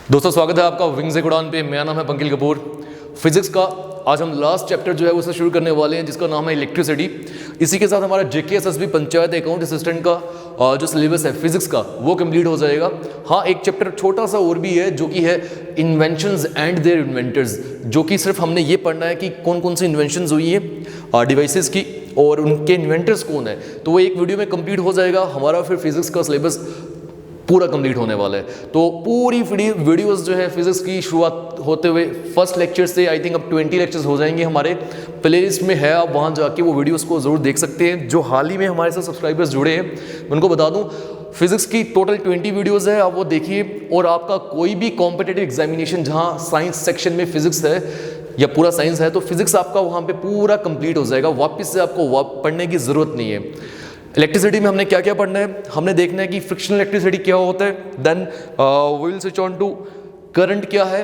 दोस्तों स्वागत है आपका विंग्स एक उड़ान पे। मेरा नाम है पंकिल कपूर। फिजिक्स का आज हम लास्ट चैप्टर जो है उसे शुरू करने वाले हैं, जिसका नाम है इलेक्ट्रिसिटी। इसी के साथ हमारा जेकेएसएसबी पंचायत अकाउंट असिस्टेंट का जो सिलेबस है फिजिक्स का वो कंप्लीट हो जाएगा। हाँ, एक चैप्टर छोटा सा और भी है जो कि है इन्वेंशंस एंड देयर इन्वेंटर्स, जो कि सिर्फ हमने ये पढ़ना है कि कौन कौन सी इन्वेंशंस हुई है डिवाइसेस की और उनके इन्वेंटर्स कौन है। तो वो एक वीडियो में कंप्लीट हो जाएगा हमारा, फिर फिजिक्स का सिलेबस पूरा कंप्लीट होने वाला है। तो पूरी वीडियोस जो है फिजिक्स की शुरुआत होते हुए फर्स्ट लेक्चर से आई थिंक अब 20 लेक्चर्स हो जाएंगे। हमारे प्लेलिस्ट में है, आप वहाँ जाके वो वीडियोस को ज़रूर देख सकते हैं। जो हाल ही में हमारे साथ सब्सक्राइबर्स जुड़े हैं मैं उनको बता दूं, फिजिक्स की टोटल 20 वीडियोस है, आप वो देखिए। और आपका कोई भी कॉम्पिटिटिव एग्जामिनेशन जहाँ साइंस सेक्शन में फिजिक्स है या पूरा साइंस है, तो फिजिक्स आपका वहाँ पे पूरा कंप्लीट हो जाएगा। वापस से आपको पढ़ने की ज़रूरत नहीं है। इलेक्ट्रिसिटी में हमने क्या क्या पढ़ना है, हमने देखना है कि फ्रिक्शनल इलेक्ट्रिसिटी क्या होता है, then we will switch on to current क्या है,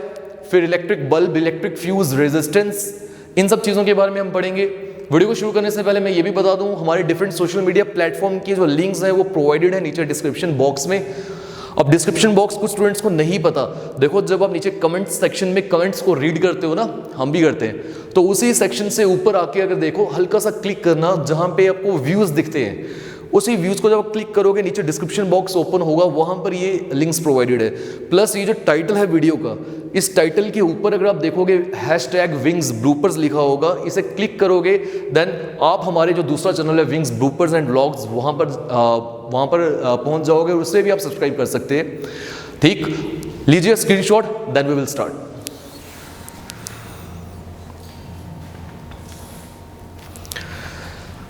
फिर electric bulb, electric fuse, resistance, इन सब चीज़ों के बारे में हम पढ़ेंगे। वीडियो को शुरू करने से पहले मैं ये भी बता दूं, हमारे डिफरेंट सोशल मीडिया प्लेटफॉर्म के जो लिंक्स हैं वो प्रोवाइडेड है नीचे डिस्क्रिप्शन बॉक्स में। अब डिस्क्रिप्शन बॉक्स कुछ स्टूडेंट्स को नहीं पता, देखो जब आप नीचे कमेंट सेक्शन में कमेंट्स को रीड करते हो ना, हम भी करते हैं, तो उसी सेक्शन से ऊपर आके अगर देखो हल्का सा क्लिक करना, जहां पे आपको व्यूज दिखते हैं, उसी व्यूज को जब आप क्लिक करोगे नीचे डिस्क्रिप्शन बॉक्स ओपन होगा, वहां पर ये लिंक्स प्रोवाइडेड है। प्लस ये जो टाइटल है वीडियो का, इस टाइटल के ऊपर अगर आप देखोगे #विंग्स ब्लूपर्स लिखा होगा, इसे क्लिक करोगे देन आप हमारे जो दूसरा चैनल है विंग्स ब्लूपर्स एंड व्लॉग्स, वहां पर पहुंच जाओगे और उससे भी आप सब्सक्राइब कर सकते हैं। ठीक, लीजिए screenshot, then we will start.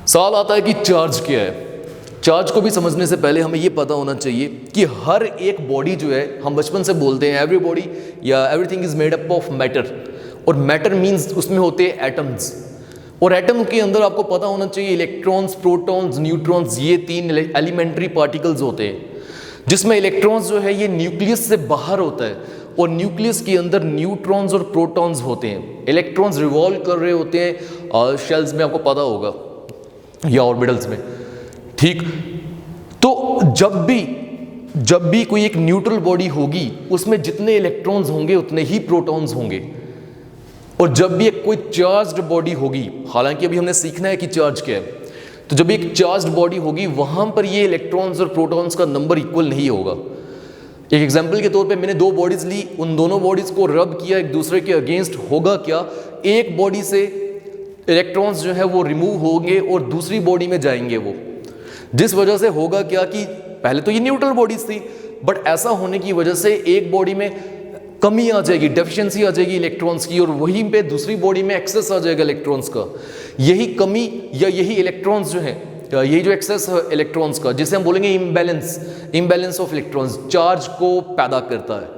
सवाल आता है कि चार्ज क्या है। चार्ज को भी समझने से पहले हमें ये पता होना चाहिए कि हर एक बॉडी जो है, हम बचपन से बोलते हैं एवरी बॉडी या everything is made up of matter, और मैटर मींस उसमें होते हैं एटम्स, और एटम के अंदर आपको पता होना चाहिए इलेक्ट्रॉन्स, प्रोटॉन्स, न्यूट्रॉन्स, ये 3 एलिमेंट्री पार्टिकल्स होते हैं, जिसमें इलेक्ट्रॉन्स जो है ये न्यूक्लियस से बाहर होता है और न्यूक्लियस के अंदर न्यूट्रॉन्स और प्रोटॉन्स होते हैं। इलेक्ट्रॉन्स रिवॉल्व कर रहे होते हैं शेल्स में, आपको पता होगा, या ऑर्बिटल्स में। ठीक, तो जब भी कोई एक न्यूट्रल बॉडी होगी उसमें जितने इलेक्ट्रॉन्स होंगे उतने ही प्रोटॉन्स होंगे, और जब भी एक कोई चार्ज्ड बॉडी होगी, हालांकि अभी हमने सीखना है कि चार्ज क्या है, तो जब एक चार्ज्ड बॉडी होगी वहां पर ये इलेक्ट्रॉन्स और प्रोटॉन्स का नंबर इक्वल नहीं होगा। एक एग्जांपल के तौर पे मैंने 2 बॉडीज ली, उन दोनों बॉडीज को रब किया एक दूसरे के अगेंस्ट, होगा क्या, एक बॉडी से इलेक्ट्रॉन्स जो है वो रिमूव होंगे और दूसरी बॉडी में जाएंगे वो, जिस वजह से होगा क्या कि पहले तो ये न्यूट्रल बॉडीज थी, बट ऐसा होने की वजह से एक बॉडी में कमी आ जाएगी, डेफिशिएंसी आ जाएगी इलेक्ट्रॉन्स की, और वहीं पे दूसरी बॉडी में एक्सेस आ जाएगा इलेक्ट्रॉन्स का। यही कमी या यही इलेक्ट्रॉन्स जो है, यही जो एक्सेस है इलेक्ट्रॉन्स का, जिसे हम बोलेंगे इम्बैलेंस ऑफ इलेक्ट्रॉन्स, चार्ज को पैदा करता है।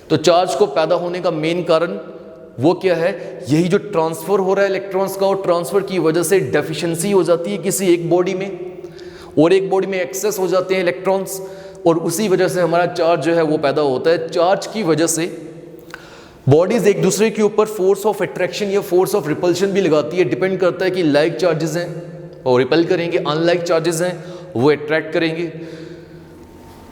तो चार्ज को पैदा होने का मेन कारण वो क्या है, यही जो ट्रांसफर हो रहा है इलेक्ट्रॉन्स का, और ट्रांसफर की वजह से डेफिशिएंसी हो जाती है किसी एक बॉडी में, और एक बॉडी में एक्सेस हो जाते हैं इलेक्ट्रॉन्स, और उसी वजह से हमारा चार्ज जो है वो पैदा होता है। चार्ज की वजह से बॉडीज एक दूसरे के ऊपर फोर्स ऑफ अट्रैक्शन या फोर्स ऑफ रिपल्शन भी लगाती है, डिपेंड करता है कि लाइक चार्जेस हैं और रिपल करेंगे, अनलाइक चार्जेस हैं वो अट्रैक्ट करेंगे।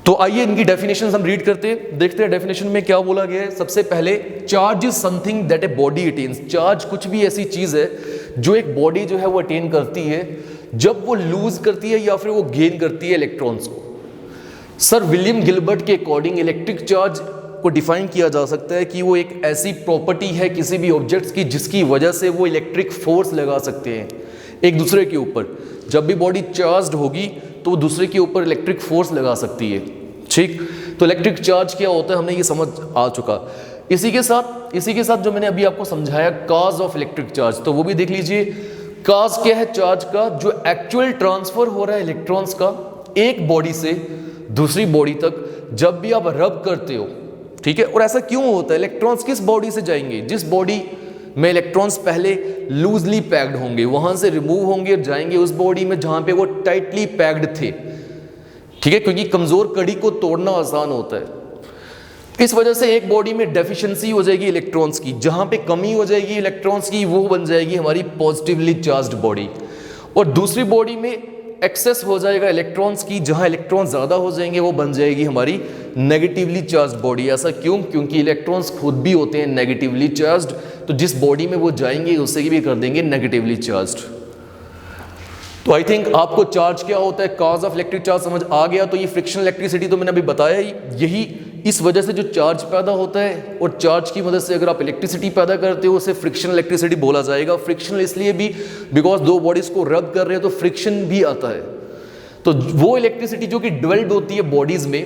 तो आइए इनकी डेफिनेशन हम रीड करते हैं, देखते हैं डेफिनेशन में क्या बोला गया है। सबसे पहले, charge is something that a body attains. Charge कुछ भी ऐसी चीज है जो एक बॉडी जो है वो अटेन करती है जब वो लूज करती है या फिर वो गेन करती है इलेक्ट्रॉन्स को। सर विलियम गिलबर्ट के अकॉर्डिंग इलेक्ट्रिक चार्ज को डिफाइन किया जा सकता है कि वो एक ऐसी प्रॉपर्टी है किसी भी ऑब्जेक्ट्स की जिसकी वजह से वो इलेक्ट्रिक फोर्स लगा सकते हैं एक दूसरे के ऊपर। जब भी बॉडी चार्ज्ड होगी तो वो दूसरे के ऊपर इलेक्ट्रिक फोर्स लगा सकती है। ठीक, तो इलेक्ट्रिक चार्ज क्या होता है हमें ये समझ आ चुका। इसी के साथ जो मैंने अभी आपको समझाया काज ऑफ इलेक्ट्रिक चार्ज, तो वो भी देख लीजिए। काज क्या है चार्ज का, जो एक्चुअल ट्रांसफर हो रहा है इलेक्ट्रॉन्स का एक बॉडी से दूसरी बॉडी तक जब भी आप रब करते हो। ठीक है, और ऐसा क्यों होता है, इलेक्ट्रॉन्स किस बॉडी से जाएंगे, जिस बॉडी में इलेक्ट्रॉन्स पहले लूजली पैक्ड होंगे वहां से रिमूव होंगे और जाएंगे उस बॉडी में जहां पे वो टाइटली पैक्ड थे। ठीक है, क्योंकि कमजोर कड़ी को तोड़ना आसान होता है। इस वजह से एक बॉडी में डेफिशिएंसी हो जाएगी इलेक्ट्रॉन्स की, जहां पे कमी हो जाएगी इलेक्ट्रॉन्स की वो बन जाएगी हमारी पॉजिटिवली चार्ज्ड बॉडी, और दूसरी बॉडी में एक्सेस हो जाएगा इलेक्ट्रॉन्स की, जहां इलेक्ट्रॉन ज़्यादा हो जाएंगे वो बन जाएगी हमारी नेगेटिवली चार्ज बॉडी। ऐसा क्यों? क्योंकि इलेक्ट्रॉन्स खुद भी होते हैं नेगेटिवली चार्ज्ड, तो जिस बॉडी में वो जाएंगे उसे भी कर देंगे नेगेटिवली चार्ज्ड। तो आई थिंक आपको चार्ज क्या होता है, कॉज ऑफ इलेक्ट्रिक चार्ज समझ आ गया। तो ये फ्रिक्शनल इलेक्ट्रिसिटी तो मैंने अभी बताया ही, यही इस वजह से जो चार्ज पैदा होता है, और चार्ज की मदद से अगर आप इलेक्ट्रिसिटी पैदा करते हो उसे फ्रिक्शनल इलेक्ट्रिसिटी बोला जाएगा। फ्रिक्शनल इसलिए भी बिकॉज दो बॉडीज को रब कर रहे हैं तो फ्रिक्शन भी आता है। तो वो इलेक्ट्रिसिटी जो कि डिवेल्प होती है बॉडीज में,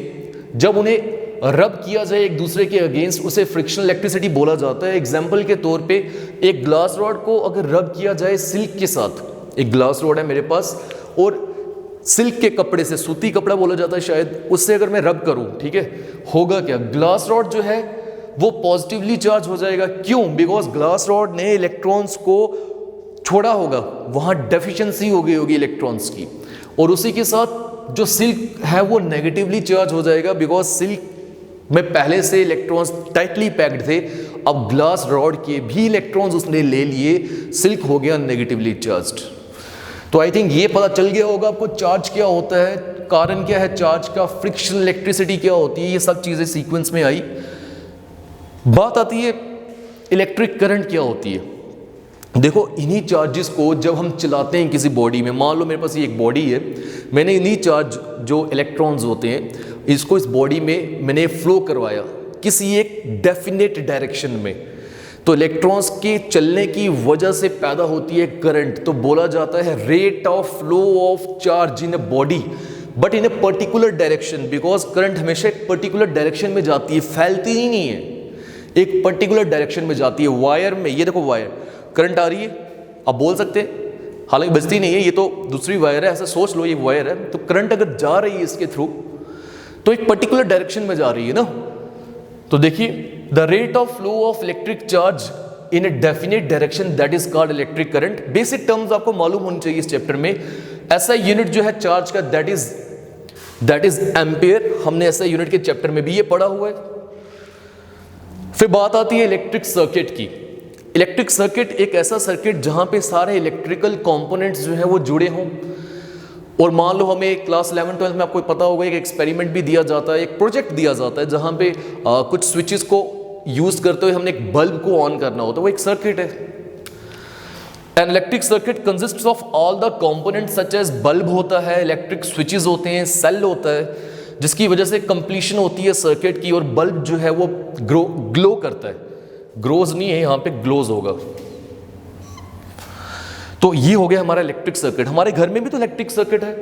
जब उन्हें रब किया जाए एक दूसरे के अगेंस्ट, उसे फ्रिक्शनल इलेक्ट्रिसिटी बोला जाता है। एग्जाम्पल के तौर पे एक ग्लास रॉड को अगर रब किया जाए सिल्क के साथ, एक ग्लास रॉड है मेरे पास और सिल्क के कपड़े से, सूती कपड़ा बोला जाता है शायद, उससे अगर मैं रब करूं, ठीक है, होगा क्या, ग्लास रॉड जो है वो पॉजिटिवली चार्ज हो जाएगा। क्यों? बिकॉज ग्लास रॉड ने इलेक्ट्रॉन्स को छोड़ा होगा, वहां डेफिशिएंसी हो गई होगी इलेक्ट्रॉन्स की, और उसी के साथ जो सिल्क है वो नेगेटिवली चार्ज हो जाएगा, बिकॉज सिल्क में पहले से इलेक्ट्रॉन्स टाइटली पैक्ड थे। अब ग्लास रॉड के भी इलेक्ट्रॉन्स उसने ले लिए, सिल्क हो गया नेगेटिवली चार्ज्ड। तो आई थिंक ये पता चल गया होगा आपको चार्ज क्या होता है, कारण क्या है चार्ज का, फ्रिक्शनल इलेक्ट्रिसिटी क्या होती है, ये सब चीजें सीक्वेंस में आई। बात आती है इलेक्ट्रिक करंट क्या होती है। देखो इन्हीं चार्जेस को जब हम चलाते हैं किसी बॉडी में, मान लो मेरे पास ये एक बॉडी है, मैंने इन्हीं चार्ज जो इलेक्ट्रॉन्स होते हैं इसको इस बॉडी में मैंने फ्लो करवाया किसी एक डेफिनेट डायरेक्शन में, तो इलेक्ट्रॉन्स के चलने की वजह से पैदा होती है करंट। तो बोला जाता है rate of flow of charge in a body but in a particular direction, because current हमेशा एक पर्टिकुलर डायरेक्शन में जाती है, फैलती ही नहीं है, एक पर्टिकुलर डायरेक्शन में जाती है। वायर में, ये देखो वायर, करंट आ रही है, आप बोल सकते हैं, हालांकि बजती नहीं है, ये तो दूसरी वायर है, ऐसा सोच लो ये वायर है, तो करंट अगर जा रही है इसके थ्रू तो एक पर्टिकुलर डायरेक्शन में जा रही है ना। तो देखिए the rate of flow of electric charge in a definite direction that is called electric current. Basic terms आपको मालूम होनी चाहिए इस चैप्टर में। ऐसा यूनिट जो है चार्ज का दैट इज एम्पियर, हमने ऐसा यूनिट के चैप्टर में भी ये पढ़ा हुआ है। फिर बात आती है इलेक्ट्रिक सर्किट की। इलेक्ट्रिक सर्किट एक ऐसा सर्किट जहां पे सारे इलेक्ट्रिकल कंपोनेंट्स जो है वो जुड़े हों, और मान लो हमें क्लास 11-12 में आपको पता होगा एक एक्सपेरिमेंट भी दिया जाता है, एक प्रोजेक्ट दिया जाता है जहां पे कुछ स्विचेस को यूज करते हुए हमने एक बल्ब को ऑन करना होता है, वो एक सर्किट है। An electric circuit consists of all the components such as bulb होता है, इलेक्ट्रिक स्विचेस होते हैं, सेल होता है, जिसकी वजह से कंप्लीशन होती है सर्किट की, और बल्ब जो है वो ग्लो करता है, ग्रोज नहीं है, यहाँ पे ग्लोज होगा। तो ये हो गया हमारा इलेक्ट्रिक सर्किट। हमारे घर में भी तो इलेक्ट्रिक सर्किट है,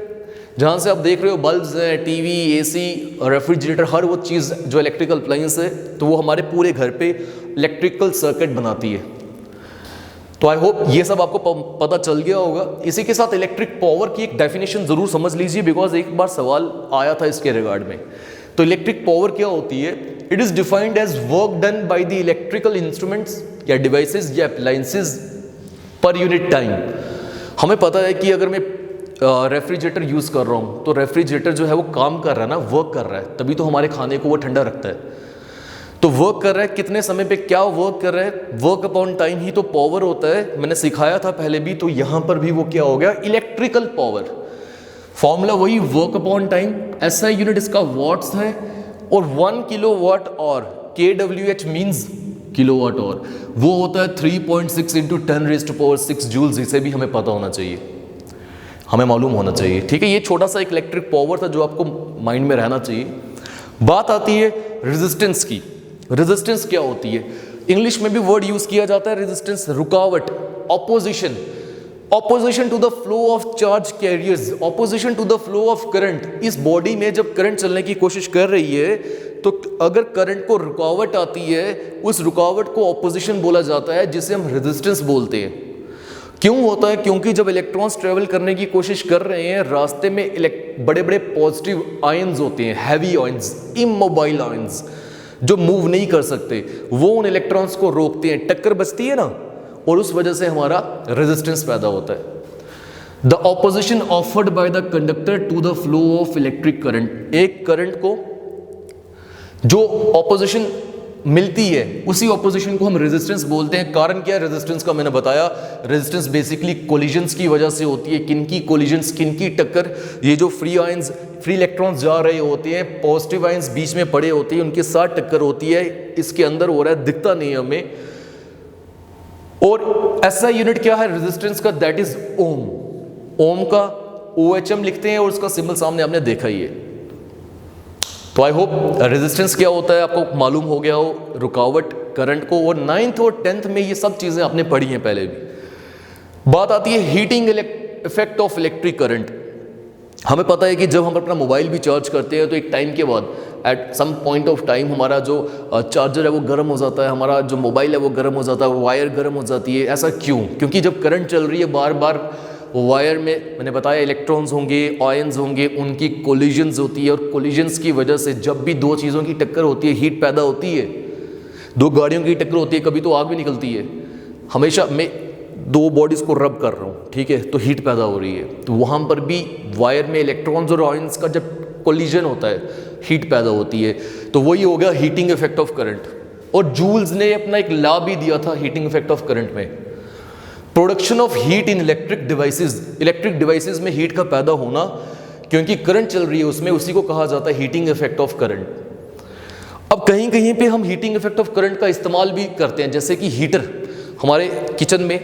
जहां से आप देख रहे हो बल्ब्स हैं, टीवी, एसी, रेफ्रिजरेटर, हर वो चीज़ जो इलेक्ट्रिकल अप्लायंस है, तो वो हमारे पूरे घर पे इलेक्ट्रिकल सर्किट बनाती है। तो आई होप ये सब आपको पता चल गया होगा। इसी के साथ इलेक्ट्रिक पावर की एक डेफिनेशन जरूर समझ लीजिए, बिकॉज एक बार सवाल आया था इसके रिगार्ड में। तो इलेक्ट्रिक पावर क्या होती है? It is defined as work done by the electrical instruments या डिवाइसेस या अप्लायंसेस पर यूनिट टाइम। हमें पता है कि अगर मैं रेफ्रिजरेटर यूज़ कर रहा हूँ तो रेफ्रिजरेटर जो है वो काम कर रहा है ना, वर्क कर रहा है, तभी तो हमारे खाने को वो ठंडा रखता है। तो वर्क कर रहा है, कितने समय पे क्या वर्क कर रहा है, वर्क अपॉन टाइम ही तो पावर होता है। मैंने सिखाया था पहले भी, तो यहाँ पर भी वो क्या हो गया, इलेक्ट्रिकल पावर। फॉर्मूला वही, वर्क अपॉन टाइम, ऐसा यूनिट इसका वॉट्स है, और 1 किलोवाट और kWh मीन्स किलोवाट और, वो होता है 3.6 × 10⁻⁶ जूल्स। इसे भी हमें पता होना चाहिए, हमें मालूम होना चाहिए, ठीक है। ये छोटा सा एक इलेक्ट्रिक पावर था जो आपको माइंड में रहना चाहिए। बात आती है रेजिस्टेंस की। रेजिस्टेंस क्या होती है? इंग्लिश में भी वर्ड यूज किया जाता है रेजिस्टेंस, रुकावट, opposition, opposition to the flow of charge carriers, opposition to the flow of current. इस बॉडी में जब करंट चलने की कोशिश कर रही है तो अगर करंट को रुकावट आती है, उस रुकावट को ऑपोजिशन बोला जाता है, जिसे हम रेजिस्टेंस बोलते हैं। क्यों होता है? क्योंकि जब इलेक्ट्रॉन्स ट्रेवल करने की कोशिश कर रहे हैं, रास्ते में बड़े बड़े पॉजिटिव आयंस होते हैं, हैवी आयंस, इमोबाइल आयंस, जो मूव नहीं कर सकते, वो उन इलेक्ट्रॉन्स को रोकते हैं, टक्कर बचती है ना, और उस वजह से हमारा रेजिस्टेंस पैदा होता है। The opposition offered by the conductor to the flow of electric current. एक करंट को जो ऑपोजिशन मिलती है उसी ऑपोजिशन को हम रेजिस्टेंस बोलते हैं। कारण क्या है रेजिस्टेंस का, मैंने बताया रेजिस्टेंस बेसिकली कोलिजन्स की वजह से होती है। किनकी कोलिजन्स, किनकी टक्कर, ये जो फ्री आयंस, फ्री इलेक्ट्रॉन्स जा रहे होते हैं, पॉजिटिव आयंस बीच में पड़े होते हैं, उनके साथ टक्कर होती है। इसके अंदर हो रहा है, दिखता नहीं है हमें। और ऐसा यूनिट क्या है रेजिस्टेंस का, दैट इज ओम। ओम का OHM लिखते हैं और उसका सिंबल सामने आपने देखा ही है। तो आई होप रेजिस्टेंस क्या होता है आपको मालूम हो गया हो, रुकावट करंट को। और 9th और 10th में ये सब चीजें आपने पढ़ी हैं पहले भी। बात आती है heating effect of electric current. हमें पता है कि जब हम अपना मोबाइल भी चार्ज करते हैं तो एक टाइम के बाद at some point of time हमारा जो चार्जर है वो गर्म हो जाता है, हमारा जो मोबाइल है वो गर्म हो जाता है, वायर गर्म हो जाती है। ऐसा क्यों? क्योंकि जब करंट चल रही है बार बार वायर में, मैंने बताया इलेक्ट्रॉन्स होंगे, आयंस होंगे, उनकी कोलिजन्स होती है। और कोलिजन्स की वजह से जब भी दो चीज़ों की टक्कर होती है हीट पैदा होती है। दो गाड़ियों की टक्कर होती है, कभी तो आग भी निकलती है। हमेशा मैं दो बॉडीज़ को रब कर रहा हूँ, ठीक है, तो हीट पैदा हो रही है। तो वहाँ पर भी वायर में इलेक्ट्रॉन्स और आयंस का जब कोलिजन होता है हीट पैदा होती है। तो वही हो गया हीटिंग इफेक्ट ऑफ करंट। और जूल्स ने अपना एक लॉ भी दिया था हीटिंग इफेक्ट ऑफ करंट में, production of heat in electric devices. Electric devices में हीट का पैदा होना क्योंकि करंट चल रही है उसमें, उसी को कहा जाता है हीटिंग इफेक्ट ऑफ करंट। अब कहीं कहीं पे हम हीटिंग इफेक्ट ऑफ करंट का इस्तेमाल भी करते हैं, जैसे कि हीटर, हमारे किचन में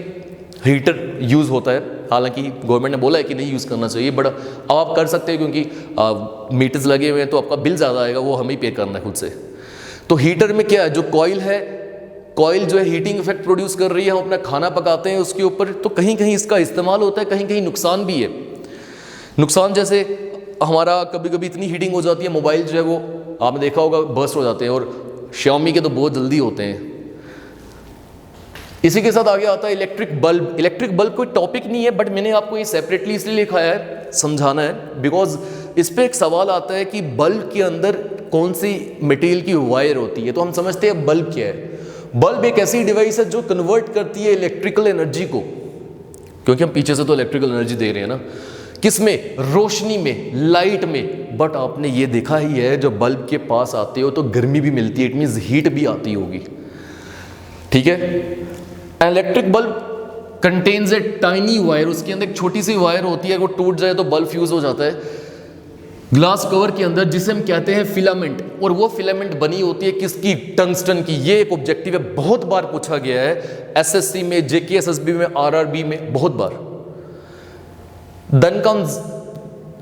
हीटर यूज़ होता है। हालांकि गवर्नमेंट ने बोला है कि नहीं यूज़ करना चाहिए, बट अब आप कर सकते हैं क्योंकि मीटर्स लगे हुए हैं तो आपका बिल ज़्यादा आएगा, वो हमें ही पे करना है खुद से। तो हीटर में क्या है, जो कॉइल है, कॉइल जो है हीटिंग इफेक्ट प्रोड्यूस कर रही है, हम अपना खाना पकाते हैं उसके ऊपर, तो कहीं कहीं इसका इस्तेमाल होता है, कहीं कहीं नुकसान भी है। नुकसान जैसे हमारा कभी कभी इतनी हीटिंग हो जाती है, मोबाइल जो है वो आपने देखा होगा बर्स्ट हो जाते हैं, और Xiaomi के तो बहुत जल्दी होते हैं। इसी के साथ आगे आता है इलेक्ट्रिक बल्ब। इलेक्ट्रिक बल्ब कोई टॉपिक नहीं है, बट मैंने आपको ये सेपरेटली इसलिए लिखाया है, समझाना है, बिकॉज इस पे एक सवाल आता है कि बल्ब के अंदर कौन सी मटेरियल की वायर होती है। तो हम समझते हैं बल्ब क्या है। बल्ब एक ऐसी डिवाइस है जो कन्वर्ट करती है इलेक्ट्रिकल एनर्जी को, क्योंकि हम पीछे से तो इलेक्ट्रिकल एनर्जी दे रहे हैं ना, किसमें, रोशनी में, लाइट में। बट आपने ये देखा ही है जब बल्ब के पास आते हो तो गर्मी भी मिलती है, इट मींस हीट भी आती होगी, ठीक है। Electric bulb contains a tiny wire, उसके अंदर एक छोटी सी वायर होती है, वो टूट जाए तो बल्ब फ्यूज हो जाता है ग्लास कवर के अंदर, जिसे हम कहते हैं फिलामेंट। और वो फिलामेंट बनी होती है किसकी, टंगस्टन की। ये एक ऑब्जेक्टिव है, बहुत बार पूछा गया है एसएससी में, JKSSB में, RRB में, बहुत बार। Then comes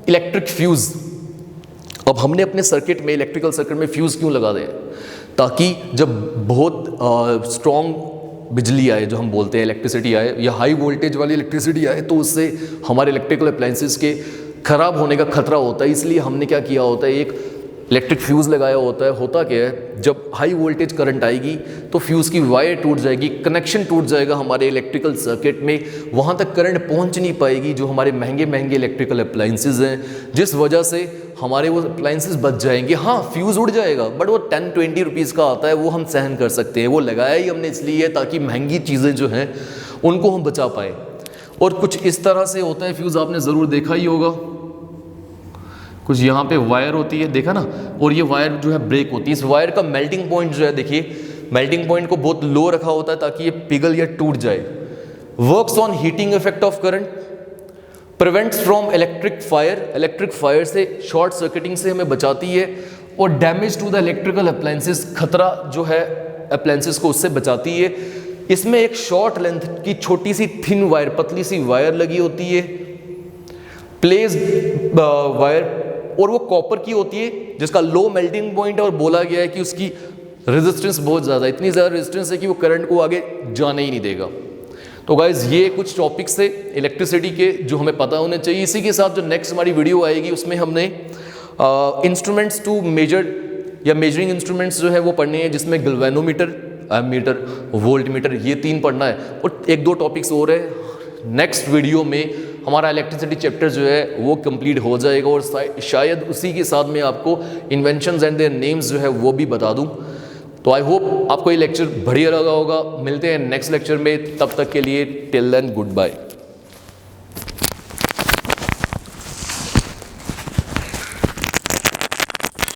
electric fuse. अब हमने अपने सर्किट में, इलेक्ट्रिकल सर्किट में फ्यूज क्यों लगा दें, ताकि जब बहुत स्ट्रॉन्ग बिजली आए, जो हम बोलते हैं इलेक्ट्रिसिटी आए, या हाई वोल्टेज वाली इलेक्ट्रिसिटी आए, तो उससे हमारे इलेक्ट्रिकल अप्लायंसेस के खराब होने का खतरा होता है। इसलिए हमने क्या किया होता है, एक इलेक्ट्रिक फ्यूज़ लगाया होता है। होता क्या है, जब हाई वोल्टेज करंट आएगी तो फ्यूज़ की वायर टूट जाएगी, कनेक्शन टूट जाएगा हमारे इलेक्ट्रिकल सर्किट में, वहाँ तक करंट पहुँच नहीं पाएगी जो हमारे महंगे महंगे इलेक्ट्रिकल अप्लायंसेस हैं, जिस वजह से हमारे वो अप्लायंसेस बच जाएंगे। हाँ, फ्यूज़ उड़ जाएगा, बट वो 10-20 रुपीज़ का आता है, वो हम सहन कर सकते हैं। वो लगाया ही हमने इसलिए है ताकि महंगी चीज़ें जो हैं उनको हम बचा पाएँ। और कुछ इस तरह से होता है फ्यूज़, आपने ज़रूर देखा ही होगा। कुछ यहाँ पे वायर होती है, देखा ना, और ये वायर जो है ब्रेक होती है। इस वायर का मेल्टिंग पॉइंट जो है, देखिए मेल्टिंग पॉइंट को बहुत लो रखा होता है ताकि ये पिघल या टूट जाए। Works on heating effect of current, prevents from electric fire. Electric fire से, शॉर्ट सर्किटिंग से हमें बचाती है। और damage to the electrical appliances, खतरा जो है अप्लायंसेस को उससे बचाती है। इसमें एक शॉर्ट लेंथ की छोटी सी थिन वायर, पतली सी वायर लगी होती है, प्लेस वायर, और वो कॉपर की होती है जिसका लो मेल्टिंग पॉइंट है। और बोला गया है कि उसकी रेजिस्टेंस बहुत ज़्यादा, इतनी ज़्यादा रेजिस्टेंस है कि वो करंट को आगे जाने ही नहीं देगा। तो गाइज ये कुछ टॉपिक्स थे इलेक्ट्रिसिटी के जो हमें पता होने चाहिए। इसी के साथ जो नेक्स्ट हमारी वीडियो आएगी उसमें हमने इंस्ट्रूमेंट्स टू मेजर या मेजरिंग इंस्ट्रूमेंट्स जो है वो पढ़ने हैं, जिसमें गैल्वेनोमीटर, एमीटर, वोल्टमीटर, ये 3 पढ़ना है। और 1-2 टॉपिक्स और है। नेक्स्ट वीडियो में हमारा इलेक्ट्रिसिटी चैप्टर जो है वो कंप्लीट हो जाएगा, और शायद उसी के साथ में आपको इन्वेंशंस एंड देयर नेम्स जो है वो भी बता दूं। तो आई होप आपको ये लेक्चर बढ़िया लगा होगा। मिलते हैं नेक्स्ट लेक्चर में, तब तक के लिए टिल देन गुड बाय।